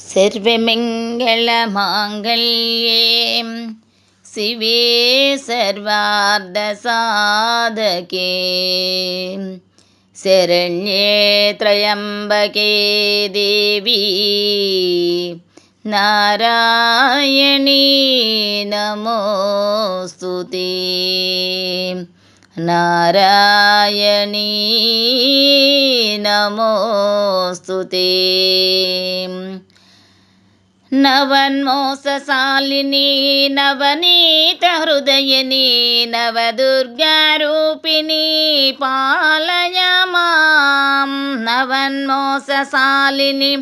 सर्वमङ्गलमाङ्गल्ये शिवे सर्वार्धसाधके शरण्ये त्र्यम्बके देवी नारायणी नमोस्तुते नारायणी नमोस्तुते। नवन्मोसशालिनी नवनीत हृदयिनी नवदुर्गारूपिणी पालय मां। नवन्मोसशालिनी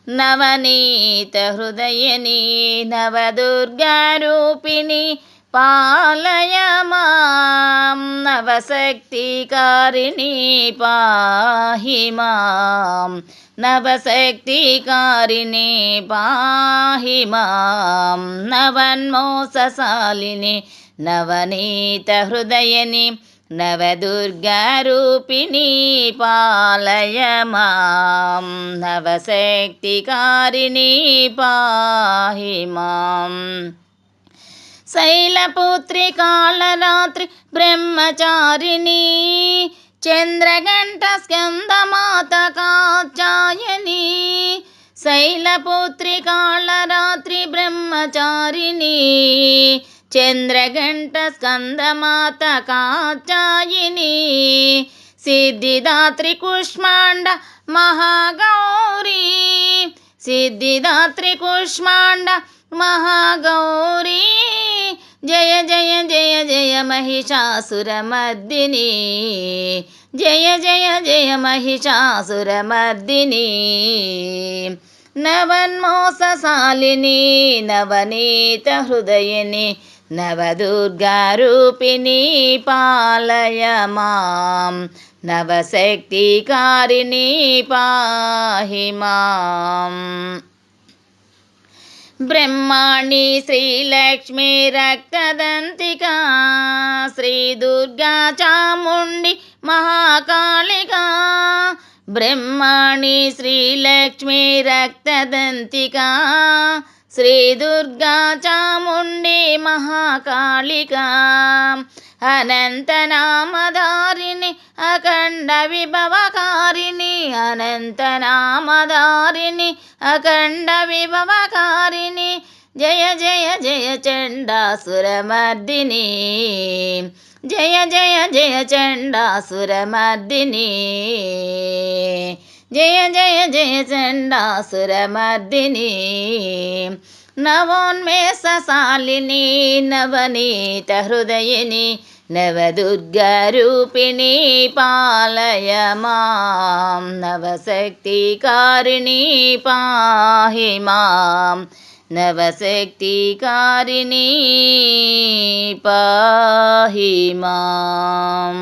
नवनीत हृदयिनी नवदुर्गारूपिणी पालय मां। नवशक्तिकारिणी पाहि मां। नवशक्तिकारिणी पाहि मां। नवन्मोसशालिनी नवनीतहृदयिनी नवदुर्गारूपिणी पालय मां। नवशक्तिकारिणी पाहि मां। शैलपुत्री कालरात्रि ब्रह्मचारिणी चंद्रघंटा स्कंदमाता कात्यायनी। शैलपुत्री कालरात्रि ब्रह्मचारिणी चंद्रघंटा स्कंदमाता कात्यायनी। सिद्धिदात्री कुष्मांड महागौरी सिद्धिदात्री कुष्मांड महागौरी। जय जय जय जय महिषासुरमर्दिनी जय जय जय महिषासुरमर्दिनी। नवन्मोसशालिनी नवनीतहृदयिनी नवदुर्गारूपिणी पालय मां। नवशक्तिकारिणी पाहि मां। ब्रह्माणी श्रीलक्ष्मी रक्तदंतिका श्रीदुर्गा चामुंडी महाकालिका। ब्रह्माणी श्रीलक्ष्मी रक्तदंतिका श्रीदुर्गा चामुंडी महाकालिका। अनंतनामधारिणी अखंड विभवकारिणी अनंतनामधारिणी अखंड विभवकारिणी। जय जय जय चंडासुरमर्दिनी जय जय जय चंडासुरमर्दिनी जय जय जय चंडासुरमर्दिनी। नवोन्मेषशालिनी नवनीतहृदयिनी नवदुर्गारूपिणी पालय मां। नवशक्तिकारिणी पाहि मां। नवशक्तिकारिणी पाहि मां।